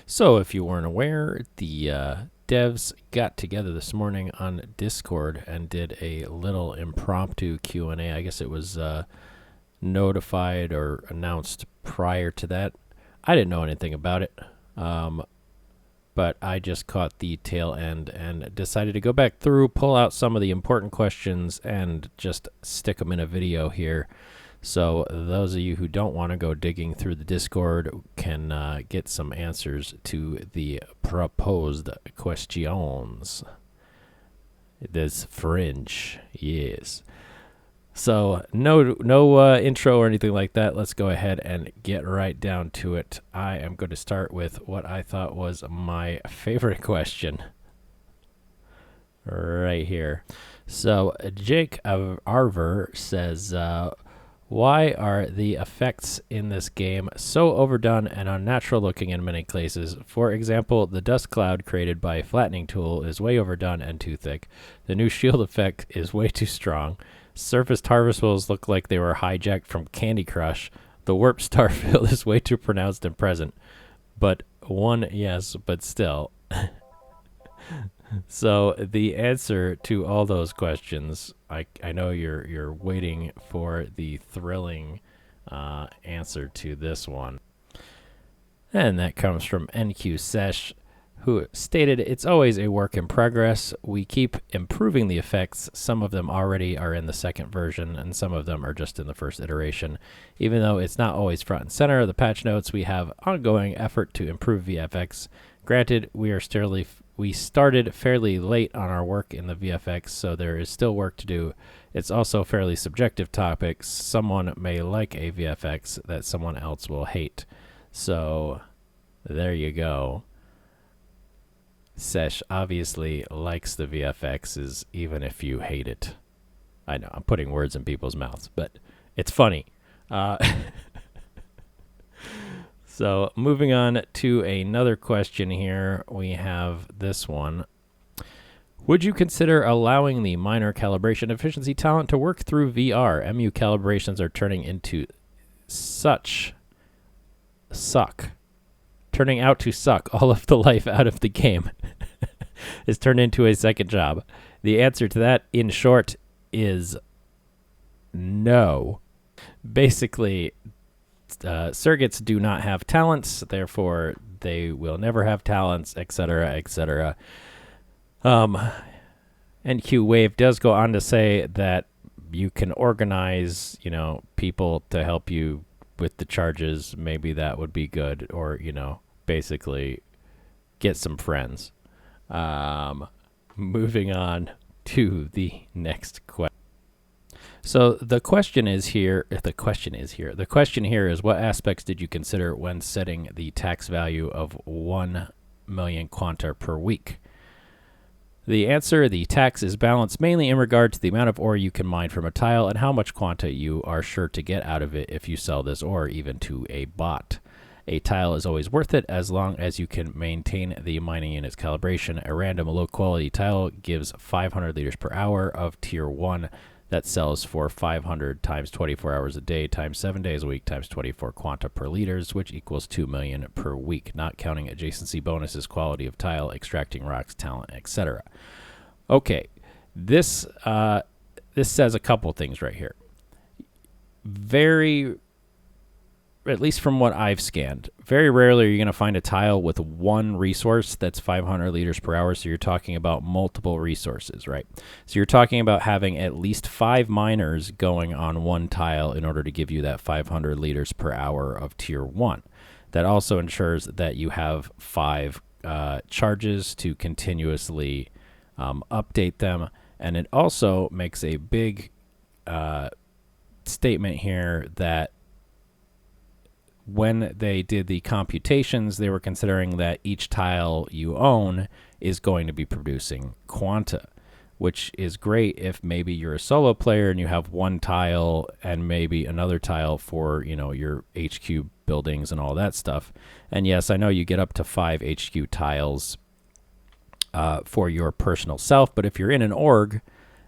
So, if you weren't aware, the devs got together this morning on Discord and did a little impromptu Q&A. I guess it was notified or announced prior to that. I didn't know anything about it, but I just caught the tail end and decided to go back through, pull out some of the important questions, and just stick them in a video here. So those of you who don't want to go digging through the Discord can get some answers to the proposed questions. This French, yes. So no intro or anything like that. Let's go ahead and get right down to it. I am going to start with what I thought was my favorite question right here. So Jake Arver says, why are the effects in this game so overdone and unnatural looking in many cases? For example, the dust cloud created by flattening tool is way overdone and too thick. The new shield effect is way too strong. Surfaced harvestables look like they were hijacked from Candy Crush. The warp star fill is way too pronounced and present. But still. So the answer to all those questions, I know you're waiting for the thrilling answer to this one. And that comes from NQ Sesh, who stated, it's always a work in progress. We keep improving the effects. Some of them already are in the second version, and some of them are just in the first iteration. Even though it's not always front and center of the patch notes, we have ongoing effort to improve VFX. Granted, we started fairly late on our work in the VFX, so there is still work to do. It's also a fairly subjective topic. Someone may like a VFX that someone else will hate. So there you go. Sesh obviously likes the VFXs, even if you hate it. I know, I'm putting words in people's mouths, but it's funny. So moving on to another question here, we have this one. Would you consider allowing the minor calibration efficiency talent to work through VR? MU calibrations are turning out to suck all of the life out of the game. Is turned into a second job. The answer to that, in short, is no. Basically, surrogates do not have talents, therefore they will never have talents, etc., etc. NQ Wave does go on to say that you can organize, people to help you with the charges. Maybe that would be good, or basically get some friends. Moving on to the next question. So the question here is, what aspects did you consider when setting the tax value of 1 million quanta per week? The answer, the tax is balanced mainly in regard to the amount of ore you can mine from a tile and how much quanta you are sure to get out of it if you sell this ore even to a bot. A tile is always worth it as long as you can maintain the mining unit's calibration. A random low-quality tile gives 500 liters per hour of Tier 1. That sells for 500 times 24 hours a day times 7 days a week times 24 quanta per liters, which equals 2 million per week, not counting adjacency bonuses, quality of tile, extracting rocks, talent, etc. Okay, this says a couple things right here. At least from what I've scanned, very rarely are you going to find a tile with one resource that's 500 liters per hour, so you're talking about multiple resources, right? So you're talking about having at least 5 miners going on one tile in order to give you that 500 liters per hour of Tier 1. That also ensures that you have 5 charges to continuously update them, and it also makes a big statement here that when they did the computations, they were considering that each tile you own is going to be producing quanta, which is great if maybe you're a solo player and you have one tile and maybe another tile for, your HQ buildings and all that stuff. And yes, I know you get up to 5 HQ tiles for your personal self, but if you're in an org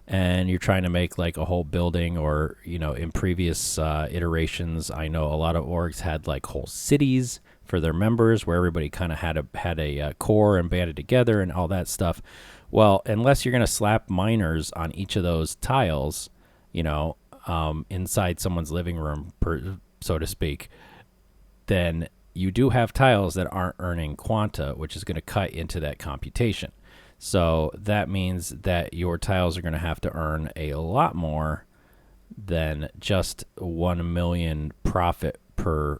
and you're trying to make like a whole building, or in previous iterations, I know a lot of orgs had like whole cities for their members, where everybody kind of had a core and banded together and all that stuff. Well, unless you're going to slap miners on each of those tiles, inside someone's living room, so to speak, then you do have tiles that aren't earning quanta, which is going to cut into that computation. So that means that your tiles are going to have to earn a lot more than just 1 million profit per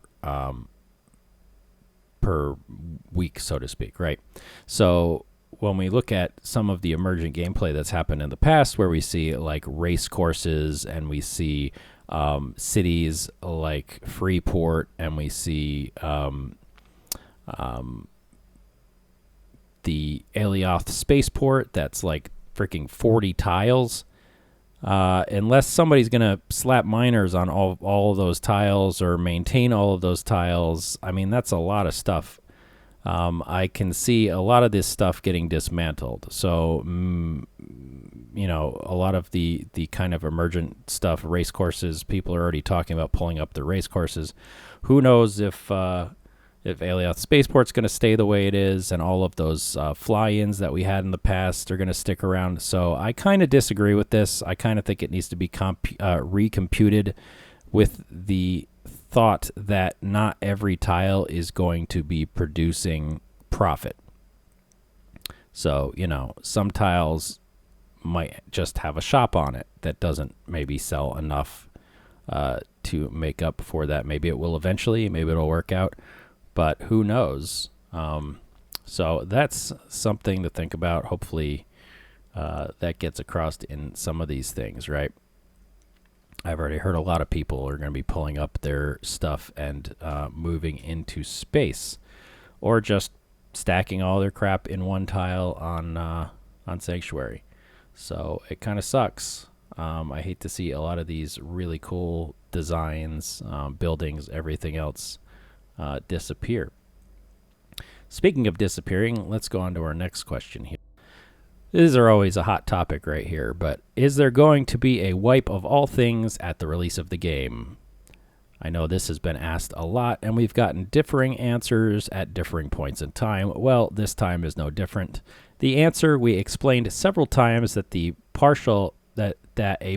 week, so to speak, right? So when we look at some of the emergent gameplay that's happened in the past, where we see like race courses and we see cities like Freeport, and we see the Alioth spaceport that's like freaking 40 tiles. Unless somebody's going to slap miners on all of those tiles or maintain all of those tiles, I mean, that's a lot of stuff. I can see a lot of this stuff getting dismantled. So, a lot of the kind of emergent stuff, race courses, people are already talking about pulling up the race courses. Who knows if Alioth Spaceport's going to stay the way it is, and all of those fly-ins that we had in the past are going to stick around. So I kind of disagree with this. I kind of think it needs to be recomputed with the thought that not every tile is going to be producing profit. So, some tiles might just have a shop on it that doesn't maybe sell enough to make up for that. Maybe it will eventually, maybe it'll work out, but who knows? So that's something to think about. Hopefully that gets across in some of these things, right? I've already heard a lot of people are going to be pulling up their stuff and moving into space, or just stacking all their crap in one tile on Sanctuary. So it kind of sucks. I hate to see a lot of these really cool designs, buildings, everything else disappear. Speaking of disappearing, let's go on to our next question here. These are always a hot topic right here, but is there going to be a wipe of all things at the release of the game? I know this has been asked a lot, and we've gotten differing answers at differing points in time. Well, this time is no different. The answer, we explained several times that a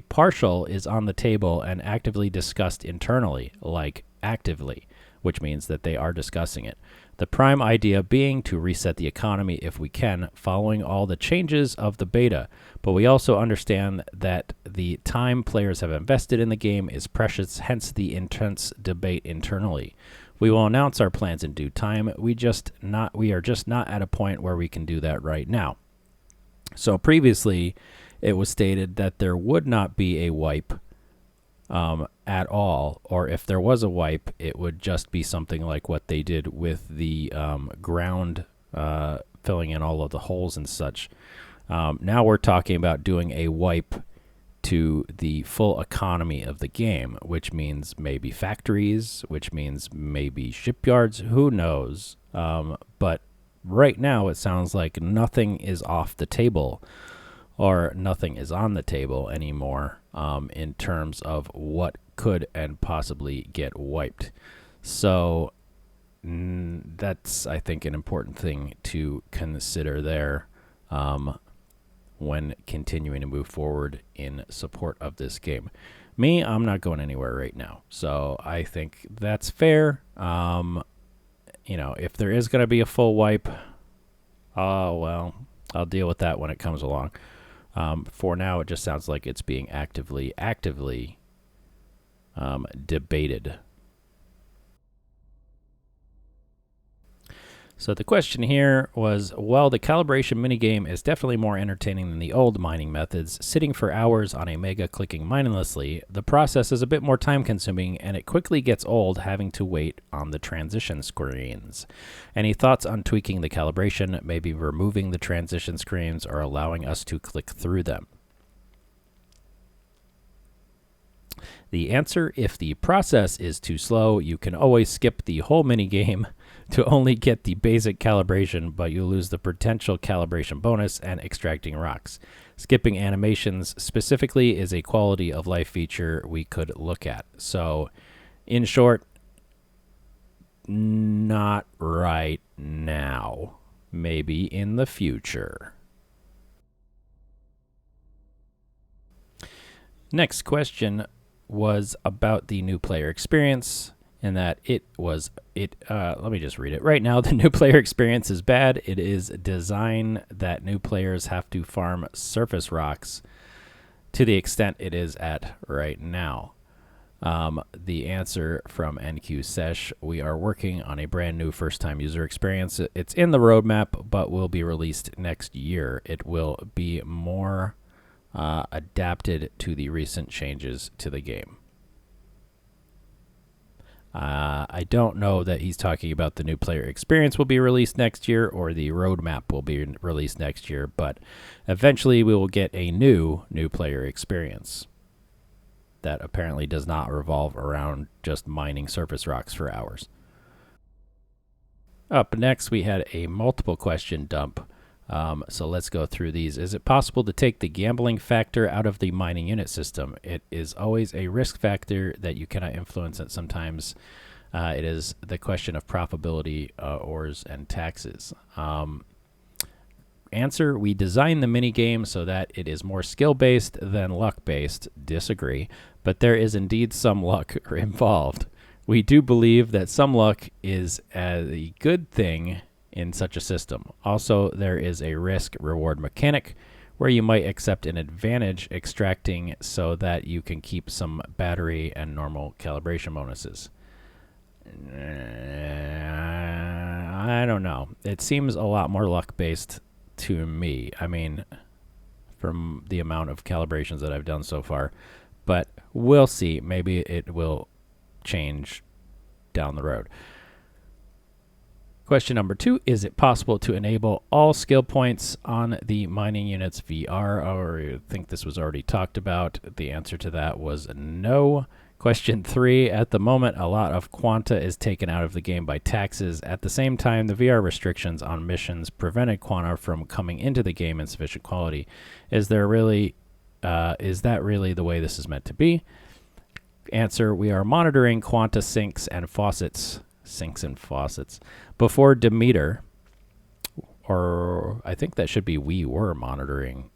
partial is on the table and actively discussed internally, like actively, which means that they are discussing it. The prime idea being to reset the economy if we can, following all the changes of the beta. But we also understand that the time players have invested in the game is precious, hence the intense debate internally. We will announce our plans in due time. We are just not at a point where we can do that right now. So previously, it was stated that there would not be a wipe at all, or if there was a wipe, it would just be something like what they did with the ground, filling in all of the holes and such. Now we're talking about doing a wipe to the full economy of the game, which means maybe factories, which means maybe shipyards, who knows? But right now it sounds like nothing is off the table, or nothing is on the table anymore in terms of what could and possibly get wiped. So that's, I think, an important thing to consider there when continuing to move forward in support of this game. Me, I'm not going anywhere right now. So I think that's fair. If there is going to be a full wipe, well, I'll deal with that when it comes along. For now, it just sounds like it's being actively debated. So the question here was, while the calibration minigame is definitely more entertaining than the old mining methods, sitting for hours on a mega clicking mindlessly, the process is a bit more time consuming and it quickly gets old having to wait on the transition screens. Any thoughts on tweaking the calibration, maybe removing the transition screens or allowing us to click through them? The answer, if the process is too slow, you can always skip the whole minigame to only get the basic calibration, but you lose the potential calibration bonus and extracting rocks. Skipping animations specifically is a quality of life feature we could look at. So, in short, not right now. Maybe in the future. Next question was about the new player experience, and that let me just read it. Right now, the new player experience is bad. It is designed that new players have to farm surface rocks to the extent it is at right now. The answer from NQ Sesh: we are working on a brand new first-time user experience. It's in the roadmap, but will be released next year. It will be more adapted to the recent changes to the game. I don't know that he's talking about the new player experience will be released next year or the roadmap will be released next year, but eventually we will get a new player experience that apparently does not revolve around just mining surface rocks for hours. Up next, we had a multiple question dump. So let's go through these. Is it possible to take the gambling factor out of the mining unit system? It is always a risk factor that you cannot influence, and sometimes it is the question of profitability, ores, and taxes. Answer: we designed the minigame so that it is more skill-based than luck-based. Disagree, but there is indeed some luck involved. We do believe that some luck is a good thing in such a system. Also, there is a risk-reward mechanic where you might accept an advantage extracting so that you can keep some battery and normal calibration bonuses. I don't know. It seems a lot more luck-based to me. I mean, from the amount of calibrations that I've done so far. But we'll see. Maybe it will change down the road. Question number 2, is it possible to enable all skill points on the mining units VR? Or I think this was already talked about. The answer to that was no. Question 3, at the moment, a lot of quanta is taken out of the game by taxes. At the same time, the VR restrictions on missions prevented quanta from coming into the game in sufficient quality. Is that really the way this is meant to be? Answer: we are monitoring quanta sinks and faucets. Before Demeter, or I think that should be we were monitoring.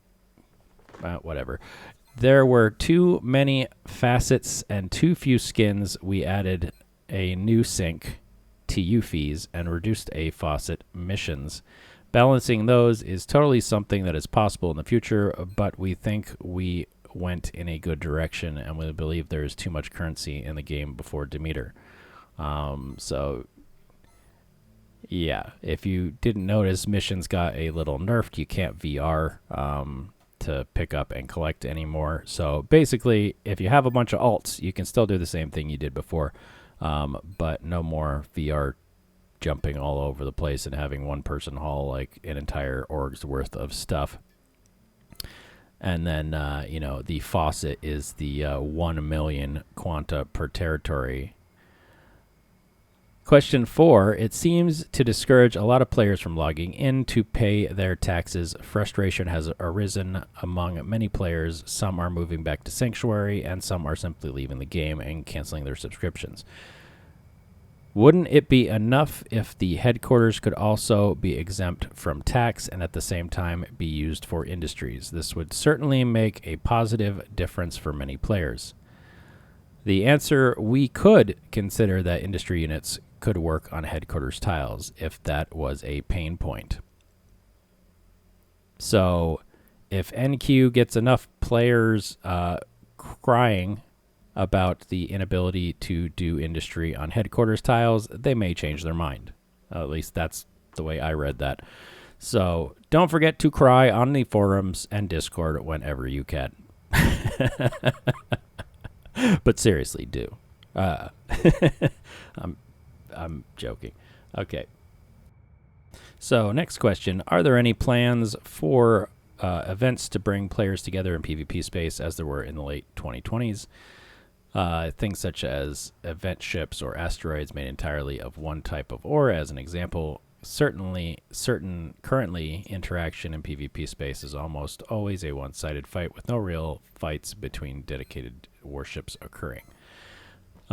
Whatever. There were too many facets and too few skins. We added a new sink, TU fees, and reduced a faucet missions. Balancing those is totally something that is possible in the future, but we think we went in a good direction, and we believe there is too much currency in the game before Demeter. So, yeah, if you didn't notice, missions got a little nerfed. You can't VR to pick up and collect anymore. So basically, if you have a bunch of alts, you can still do the same thing you did before, but no more VR jumping all over the place and having one person haul like an entire org's worth of stuff. And then, the faucet is the 1 million quanta per territory. Question 4, it seems to discourage a lot of players from logging in to pay their taxes. Frustration has arisen among many players. Some are moving back to Sanctuary, and some are simply leaving the game and canceling their subscriptions. Wouldn't it be enough if the headquarters could also be exempt from tax and at the same time be used for industries? This would certainly make a positive difference for many players. The answer: we could consider that industry units could work on headquarters tiles if that was a pain point. So if NQ gets enough players crying about the inability to do industry on headquarters tiles, they may change their mind. At least that's the way I read that. So don't forget to cry on the forums and Discord whenever you can. But seriously, do. I'm joking. Okay. So next question. Are there any plans for events to bring players together in PvP space as there were in the late 2020s? Things such as event ships or asteroids made entirely of one type of ore, as an example. Currently interaction in PvP space is almost always a one-sided fight with no real fights between dedicated warships occurring.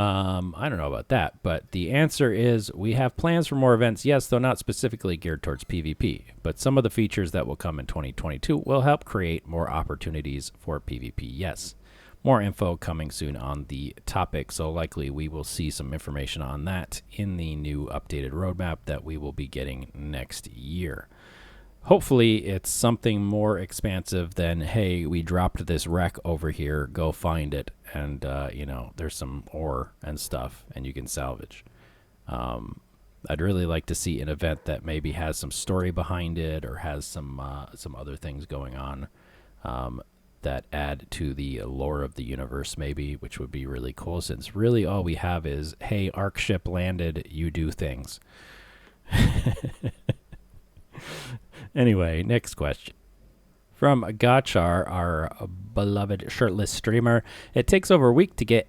I don't know about that, but the answer is we have plans for more events, yes, though not specifically geared towards PvP. But some of the features that will come in 2022 will help create more opportunities for PvP, yes. More info coming soon on the topic, so likely we will see some information on that in the new updated roadmap that we will be getting next year. Hopefully it's something more expansive than, hey, we dropped this wreck over here, go find it, and, there's some ore and stuff, and you can salvage. I'd really like to see an event that maybe has some story behind it or has some other things going on that add to the lore of the universe maybe, which would be really cool, since really all we have is, hey, Ark ship landed, you do things. Anyway, next question. From Gachar, our beloved shirtless streamer, it takes over a week to get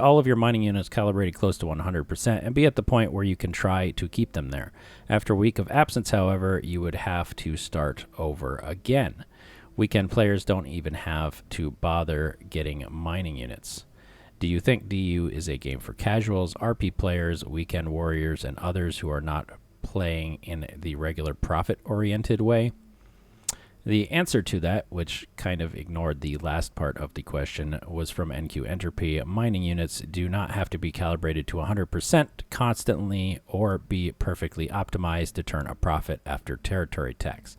all of your mining units calibrated close to 100% and be at the point where you can try to keep them there. After a week of absence, however, you would have to start over again. Weekend players don't even have to bother getting mining units. Do you think DU is a game for casuals, RP players, weekend warriors, and others who are not playing in the regular profit-oriented way? The answer to that, which kind of ignored the last part of the question, was from NQ Entropy. Mining units do not have to be calibrated to 100% constantly or be perfectly optimized to turn a profit after territory tax.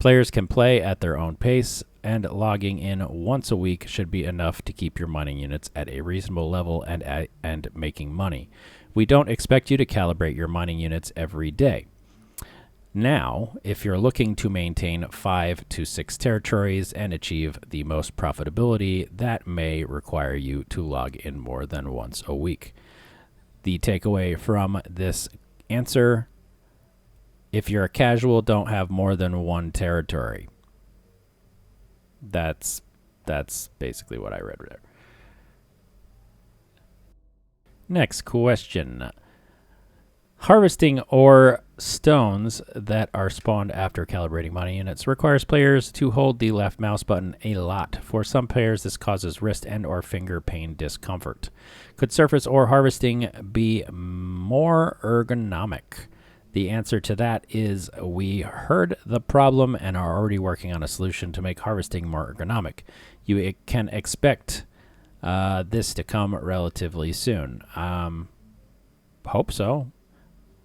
Players can play at their own pace, and logging in once a week should be enough to keep your mining units at a reasonable level and making money. We don't expect you to calibrate your mining units every day. Now, if you're looking to maintain 5 to 6 territories and achieve the most profitability, that may require you to log in more than once a week. The takeaway from this answer: if you're a casual, don't have more than one territory. That's basically what I read there. Next question. Harvesting ore stones that are spawned after calibrating mining units requires players to hold the left mouse button a lot. For some players, this causes wrist and or finger pain discomfort. Could surface ore harvesting be more ergonomic? The answer to that is we heard the problem and are already working on a solution to make harvesting more ergonomic. You can expect this to come relatively soon. Hope so.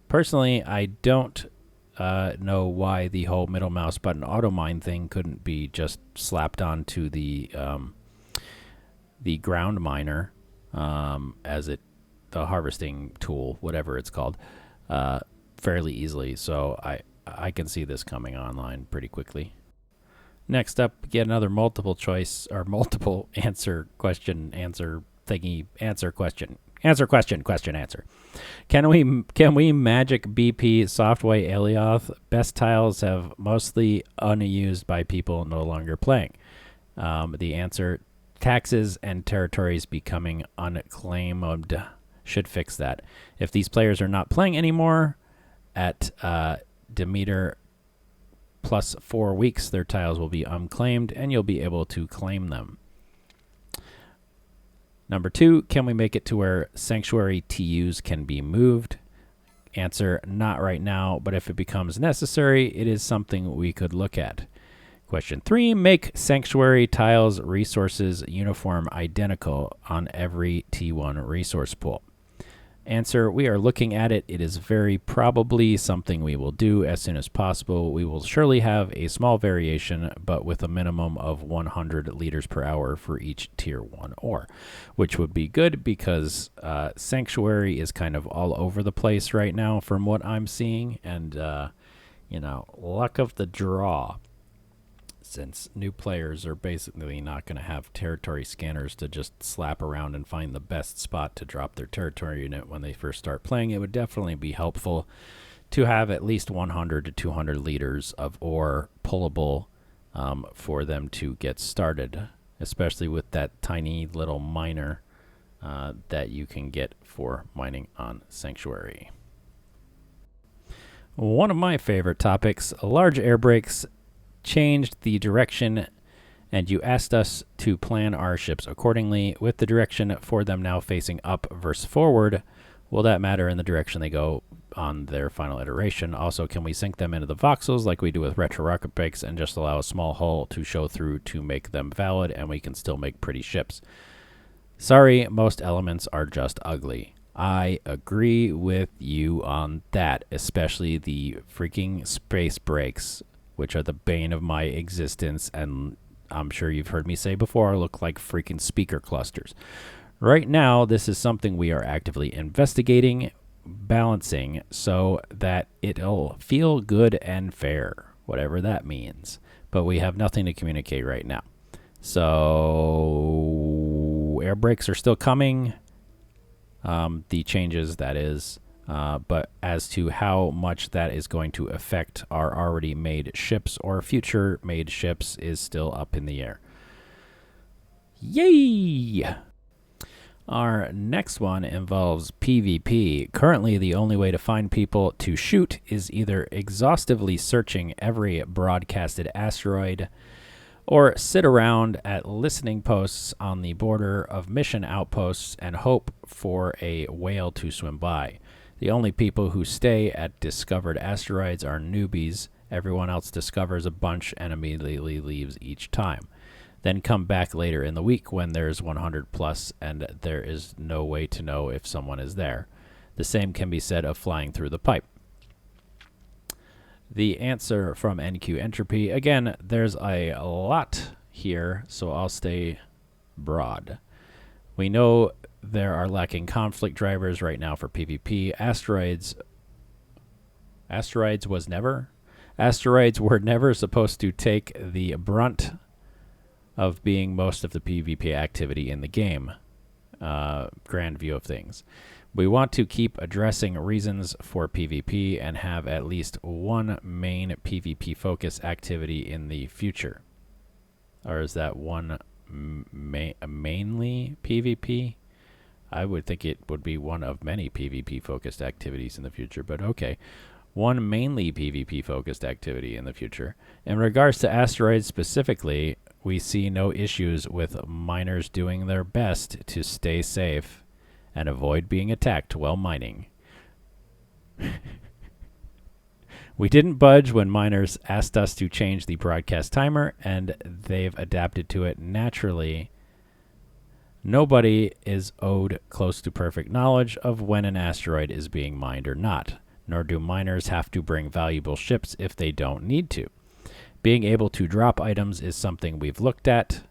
Personally, I don't know why the whole middle mouse button auto mine thing couldn't be just slapped onto the ground miner as the harvesting tool, whatever it's called, fairly easily. So I can see this coming online pretty quickly. Next up, get another multiple choice or multiple answer question, answer thingy, answer question. Answer question, question, answer. Can we magic BP Softway Alioth? Best tiles have mostly unused by people no longer playing. The answer: taxes and territories becoming unclaimed should fix that. If these players are not playing anymore, at Demeter plus 4 weeks, their tiles will be unclaimed and you'll be able to claim them. Number 2, can we make it to where sanctuary TUs can be moved? Answer: not right now, but if it becomes necessary, it is something we could look at. Question 3, make sanctuary tiles resources uniform identical on every T1 resource pool. Answer: we are looking at it. It is very probably something we will do as soon as possible. We will surely have a small variation, but with a minimum of 100 liters per hour for each tier 1 ore, which would be good because Sanctuary is kind of all over the place right now from what I'm seeing. And, luck of the draw, since new players are basically not going to have territory scanners to just slap around and find the best spot to drop their territory unit when they first start playing. It would definitely be helpful to have at least 100 to 200 liters of ore pullable for them to get started, especially with that tiny little miner that you can get for mining on Sanctuary. One of my favorite topics: large air brakes changed the direction and you asked us to plan our ships accordingly with the direction for them now facing up versus forward. Will that matter in the direction they go on their final iteration? Also, can we sink them into the voxels like we do with retro rocket brakes and just allow a small hull to show through to make them valid, and we can still make pretty ships? Sorry, most elements are just ugly. I agree with you on that, especially the freaking space brakes, which are the bane of my existence, and I'm sure you've heard me say before, look like freaking speaker clusters. Right now, this is something we are actively investigating, balancing, so that it'll feel good and fair, whatever that means. But we have nothing to communicate right now. So air brakes are still coming, the changes, that is. But as to how much that is going to affect our already made ships or future made ships is still up in the air. Yay! Our next one involves PvP. Currently, the only way to find people to shoot is either exhaustively searching every broadcasted asteroid or sit around at listening posts on the border of mission outposts and hope for a whale to swim by. The only people who stay at discovered asteroids are newbies. Everyone else discovers a bunch and immediately leaves each time. Then come back later in the week when there's 100 plus and there is no way to know if someone is there. The same can be said of flying through the pipe. The answer from NQ Entropy, again, there's a lot here, so I'll stay broad. We know there are lacking conflict drivers right now for PvP. Asteroids were never supposed to take the brunt of being most of the PvP activity in the game. Grand view of things. We want to keep addressing reasons for PvP and have at least one main PvP focus activity in the future. Or is that one mainly PvP? I would think it would be one of many PvP focused activities in the future, but okay. One mainly PvP focused activity in the future. In regards to asteroids specifically, we see no issues with miners doing their best to stay safe and avoid being attacked while mining. We didn't budge when miners asked us to change the broadcast timer, and they've adapted to it naturally. Nobody is owed close to perfect knowledge of when an asteroid is being mined or not, nor do miners have to bring valuable ships if they don't need to. Being able to drop items is something we've looked at,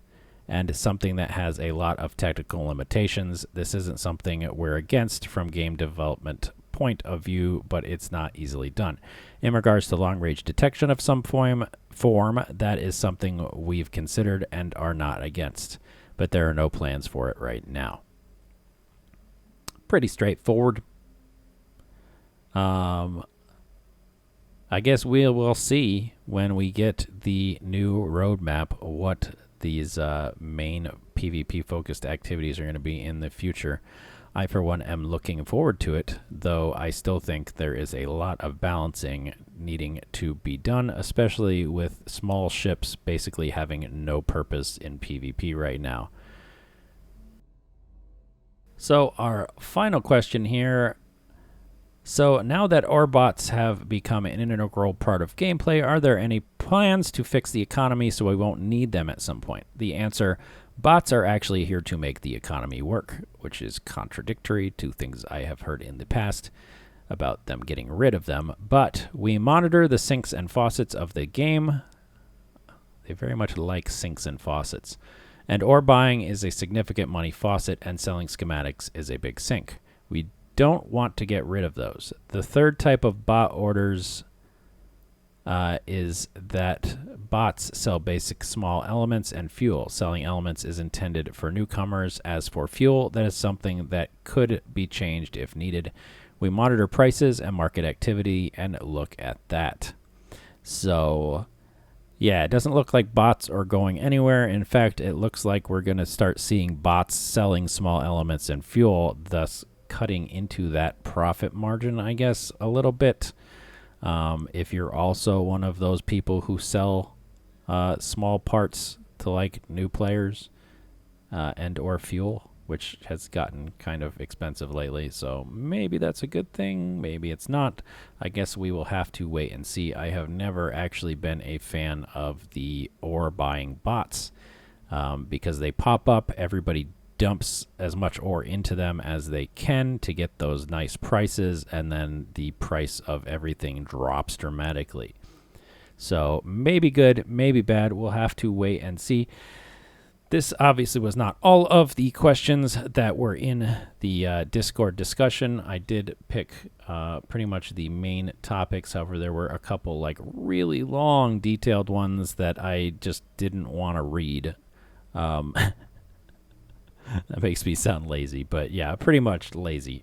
and something that has a lot of technical limitations. This isn't something we're against from game development point of view, but it's not easily done. In regards to long-range detection of some form, that is something we've considered and are not against, but there are no plans for it right now. Pretty straightforward. I guess we'll see when we get the new roadmap what these main PvP-focused activities are going to be in the future. I, for one, am looking forward to it, though I still think there is a lot of balancing needing to be done, especially with small ships basically having no purpose in PvP right now. So our final question here. So now that Orbots have become an integral part of gameplay, are there any plans to fix the economy so we won't need them at some point? The answer, bots are actually here to make the economy work, which is contradictory to things I have heard in the past about them getting rid of them. But we monitor the sinks and faucets of the game. They very much like sinks and faucets. And ore buying is a significant money faucet, and selling schematics is a big sink. We don't want to get rid of those. The third type of bot orders is that bots sell basic small elements and fuel. Selling elements is intended for newcomers. As for fuel, that is something that could be changed if needed. We monitor prices and market activity and look at that. So, yeah, it doesn't look like bots are going anywhere. In fact, it looks like we're going to start seeing bots selling small elements and fuel, thus cutting into that profit margin, I guess, a little bit. If you're also one of those people who sell small parts to like new players and or fuel, which has gotten kind of expensive lately. So maybe that's a good thing. Maybe it's not. I guess we will have to wait and see. I have never actually been a fan of the ore buying bots because they pop up. Everybody dumps as much ore into them as they can to get those nice prices, and then the price of everything drops dramatically. So maybe good, maybe bad. We'll have to wait and see. This obviously was not all of the questions that were in the Discord discussion. I did pick pretty much the main topics. However, there were a couple like really long, detailed ones that I just didn't want to read. That makes me sound lazy, but yeah, pretty much lazy.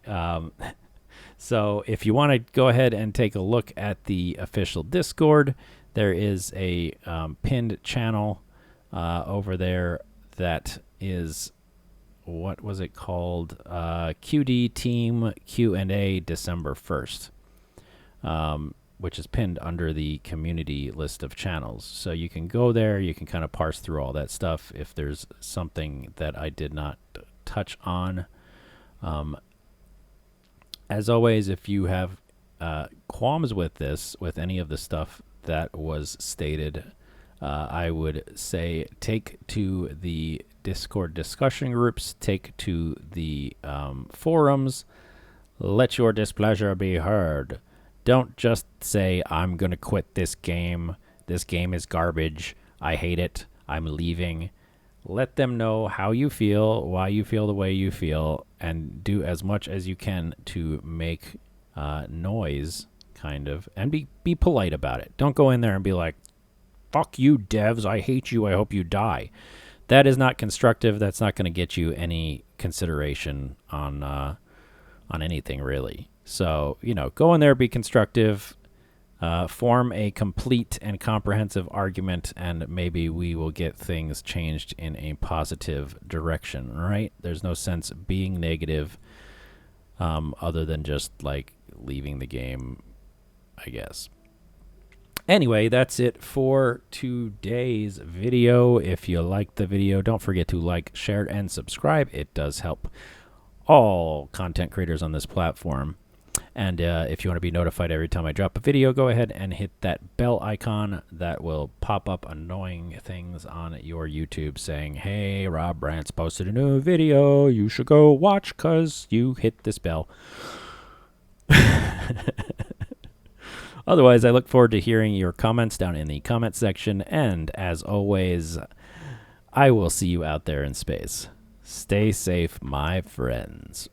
So if you want to go ahead and take a look at the official Discord, there is a pinned channel over there that is, what was it called? QD Team Q&A December 1st, which is pinned under the community list of channels. So you can go there, you can kind of parse through all that stuff if there's something that I did not touch on. As always, if you have qualms with this, with any of the stuff that was stated, I would say take to the Discord discussion groups, take to the forums, let your displeasure be heard. Don't just say, I'm going to quit this game is garbage, I hate it, I'm leaving. Let them know how you feel, why you feel the way you feel, and do as much as you can to make noise, kind of, and be polite about it. Don't go in there and be like, fuck you, devs, I hate you, I hope you die. That is not constructive. That's not going to get you any consideration on anything, really. So, go in there, be constructive, form a complete and comprehensive argument, and maybe we will get things changed in a positive direction, right? There's no sense being negative other than just, like, leaving the game, I guess. Anyway, that's it for today's video. If you liked the video, don't forget to like, share, and subscribe. It does help all content creators on this platform. And if you want to be notified every time I drop a video, go ahead and hit that bell icon. That will pop up annoying things on your YouTube saying, hey, RobRantz posted a new video. You should go watch because you hit this bell. Otherwise, I look forward to hearing your comments down in the comment section. And as always, I will see you out there in space. Stay safe, my friends.